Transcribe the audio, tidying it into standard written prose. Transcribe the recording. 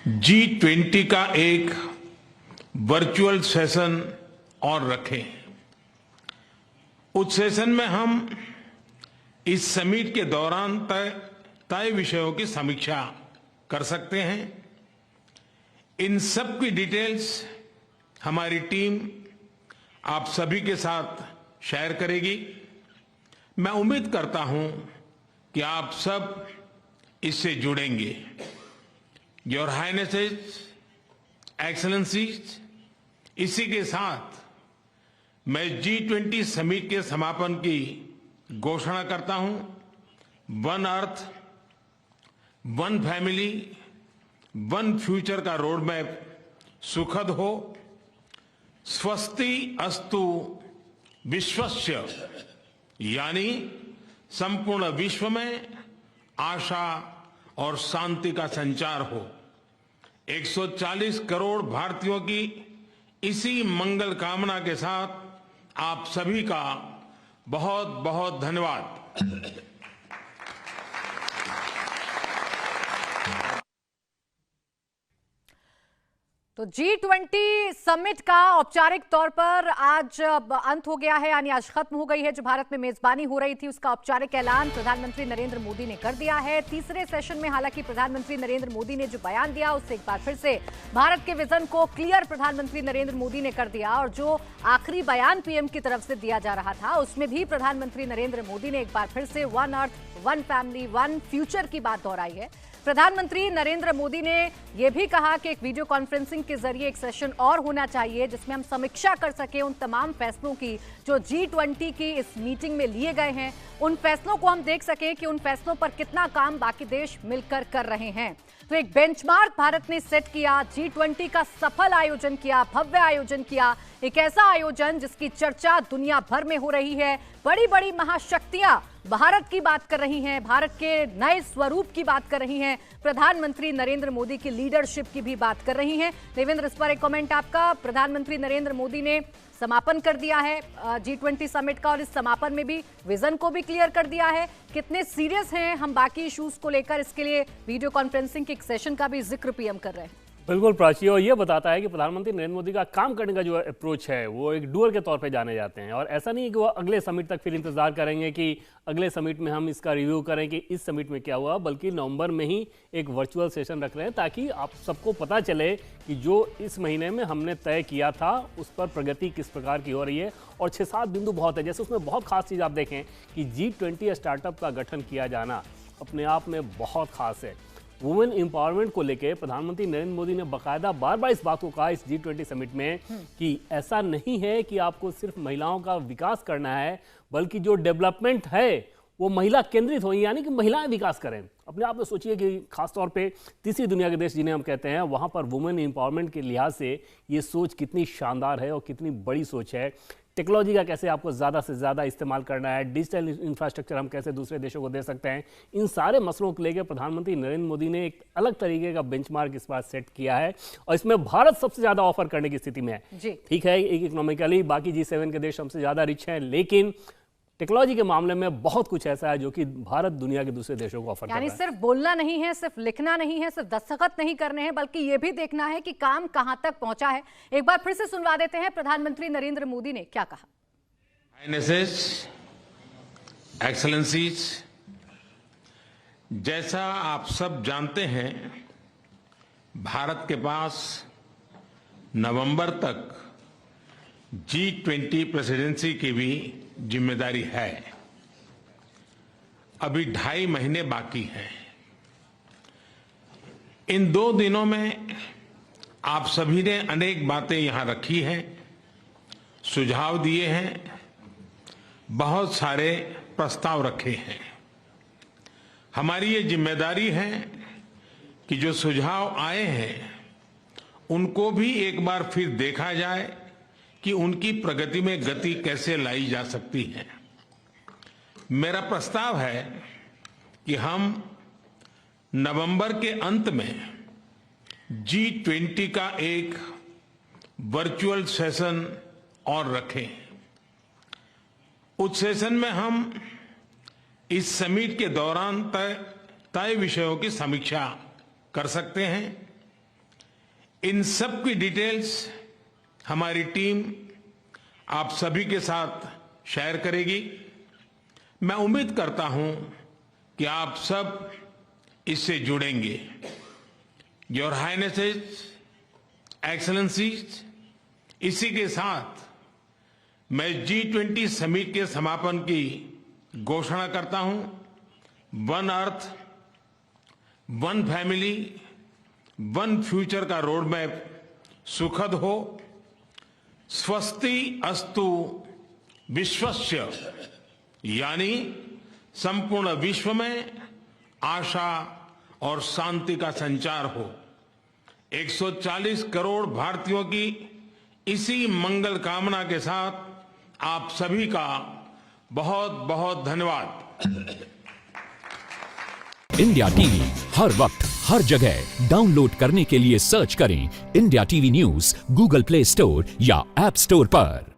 G20 का एक virtual session और रखें। उस सेशन में हम इस समिट के दौरान तय विषयों की समीक्षा कर सकते हैं। इन सब की डिटेल्स हमारी टीम आप सभी के साथ शेयर करेगी। मैं उम्मीद करता हूं कि आप सब इससे जुड़ेंगे। योर हाइनेसेस, एक्सेलेंसीज, इसी के साथ मैं G20 समिट के समापन की घोषणा करता हूं। One earth, one family, one future का रोड मैप सुखद हो। स्वस्ति अस्तु विश्वस्य, यानी संपूर्ण विश्व में आशा और शांति का संचार हो। 140 करोड़ भारतीयों की इसी मंगल कामना के साथ आप सभी का बहुत बहुत धन्यवाद। तो G20 समिट का औपचारिक तौर पर आज अंत हो गया है, यानी आज खत्म हो गई है। जो भारत में मेजबानी हो रही थी उसका औपचारिक ऐलान प्रधानमंत्री नरेंद्र मोदी ने कर दिया है। तीसरे सेशन में हालांकि प्रधानमंत्री नरेंद्र मोदी ने जो बयान दिया उससे एक बार फिर से भारत के विजन को क्लियर प्रधानमंत्री नरेंद्र मोदी ने कर दिया। और जो आखिरी बयान पीएम की तरफ से दिया जा रहा था उसमें भी प्रधानमंत्री नरेंद्र मोदी ने एक बार फिर से one earth, one family, one future की बात दोहराई है। प्रधानमंत्री नरेंद्र मोदी ने यह भी कहा कि एक वीडियो कॉन्फ्रेंसिंग के जरिए एक सेशन और होना चाहिए जिसमें हम समीक्षा कर सकें उन तमाम फैसलों की जो G20 की इस मीटिंग में लिए गए हैं। उन फैसलों को हम देख सकें कि उन फैसलों पर कितना काम बाकी देश मिलकर कर रहे हैं। तो एक बेंचमार्क भारत ने सेट किया, G20 का सफल आयोजन किया, भव्य आयोजन किया, एक ऐसा आयोजन जिसकी चर्चा दुनिया भर में हो रही है। बड़ी बड़ी महाशक्तियां भारत की बात कर रही हैं, भारत के नए स्वरूप की बात कर रही हैं, प्रधानमंत्री नरेंद्र मोदी की लीडरशिप की भी बात कर रही हैं। देवेंद्र, इस पर एक कमेंट आपका। प्रधानमंत्री नरेंद्र मोदी ने समापन कर दिया है G20 समिट का और इस समापन में भी विजन को भी क्लियर कर दिया है। कितने सीरियस हैं हम बाकी इश्यूज को लेकर, इसके लिए वीडियो कॉन्फ्रेंसिंग के एक सेशन का भी जिक्र पीएम कर रहे हैं। बिल्कुल प्राची, और ये बताता है कि प्रधानमंत्री नरेंद्र मोदी का काम करने का जो अप्रोच है वो एक डूअर के तौर पे जाने जाते हैं। और ऐसा नहीं है कि वो अगले समिट तक फिर इंतजार करेंगे कि अगले समिट में हम इसका रिव्यू करें कि इस समिट में क्या हुआ, बल्कि नवंबर में ही एक वर्चुअल सेशन रख रहे हैं ताकि आप सबको पता चले कि जो इस महीने में हमने तय किया था उस पर प्रगति किस प्रकार की हो रही है। और 6-7 बिंदु बहुत है। जैसे उसमें बहुत खास चीज़ आप देखें कि G20 स्टार्टअप का गठन किया जाना अपने आप में बहुत खास है। वुमेन एम्पावरमेंट को लेकर प्रधानमंत्री नरेंद्र मोदी ने बाकायदा बार-बार इस बात को कहा इस G20 समिट में कि ऐसा नहीं है कि आपको सिर्फ महिलाओं का विकास करना है, बल्कि जो डेवलपमेंट है वो महिला केंद्रित हो, यानी कि महिलाएं विकास करें। अपने आप में सोचिए कि खासतौर पे तीसरी दुनिया के देश जिन्हें हम कहते हैं वहां पर वुमेन एम्पावरमेंट के लिहाज से ये सोच कितनी शानदार है और कितनी बड़ी सोच है। टेक्नोलॉजी का कैसे आपको ज़्यादा से ज़्यादा इस्तेमाल करना है, डिजिटल इंफ्रास्ट्रक्चर हम कैसे दूसरे देशों को दे सकते हैं, इन सारे मसलों को लेकर प्रधानमंत्री नरेंद्र मोदी ने एक अलग तरीके का बेंचमार्क इस बार सेट किया है। और इसमें भारत सबसे ज़्यादा ऑफर करने की स्थिति में है। ठीक है, इकोनॉमिकली बाकी G7 के देश हमसे ज़्यादा रिच हैं, लेकिन टेक्नोलॉजी के मामले में बहुत कुछ ऐसा है जो कि भारत दुनिया के दूसरे देशों को ऑफर कर रहा है। यानी सिर्फ बोलना नहीं है, सिर्फ लिखना नहीं है, सिर्फ दस्तखत नहीं करने हैं, बल्कि ये भी देखना है कि काम कहां तक पहुंचा है। एक बार फिर से सुनवा देते हैं प्रधानमंत्री नरेंद्र मोदी ने क्या कहा। हाइनेसेस, एक्सेलेंसीज, जैसा आप सब जानते हैं भारत के पास नवंबर तक G20 प्रेसिडेंसी की भी जिम्मेदारी है। अभी 2.5 महीने बाकी हैं। इन 2 दिनों में आप सभी ने अनेक बातें यहां रखी हैं, सुझाव दिए हैं, बहुत सारे प्रस्ताव रखे हैं। हमारी ये जिम्मेदारी है कि जो सुझाव आए हैं उनको भी एक बार फिर देखा जाए कि उनकी प्रगति में गति कैसे लाई जा सकती है। मेरा प्रस्ताव है कि हम नवंबर के अंत में G20 का एक वर्चुअल सेशन और रखें। उस सेशन में हम इस समिट के दौरान तय विषयों की समीक्षा कर सकते हैं। इन सब की डिटेल्स हमारी टीम आप सभी के साथ शेयर करेगी। मैं उम्मीद करता हूं कि आप सब इससे जुड़ेंगे। योर हाइनेसेस, एक्सेलेंसीज, इसी के साथ मैं G20 समिट के समापन की घोषणा करता हूं। One earth, one family, one future का रोड मैप सुखद हो। स्वस्ति अस्तु विश्वस्य, यानी संपूर्ण विश्व में आशा और शांति का संचार हो। 140 करोड़ भारतीयों की इसी मंगल कामना के साथ आप सभी का बहुत बहुत धन्यवाद। इंडिया टीवी हर वक्त हर जगह डाउनलोड करने के लिए सर्च करें India TV news Google play store या ऐप स्टोर पर।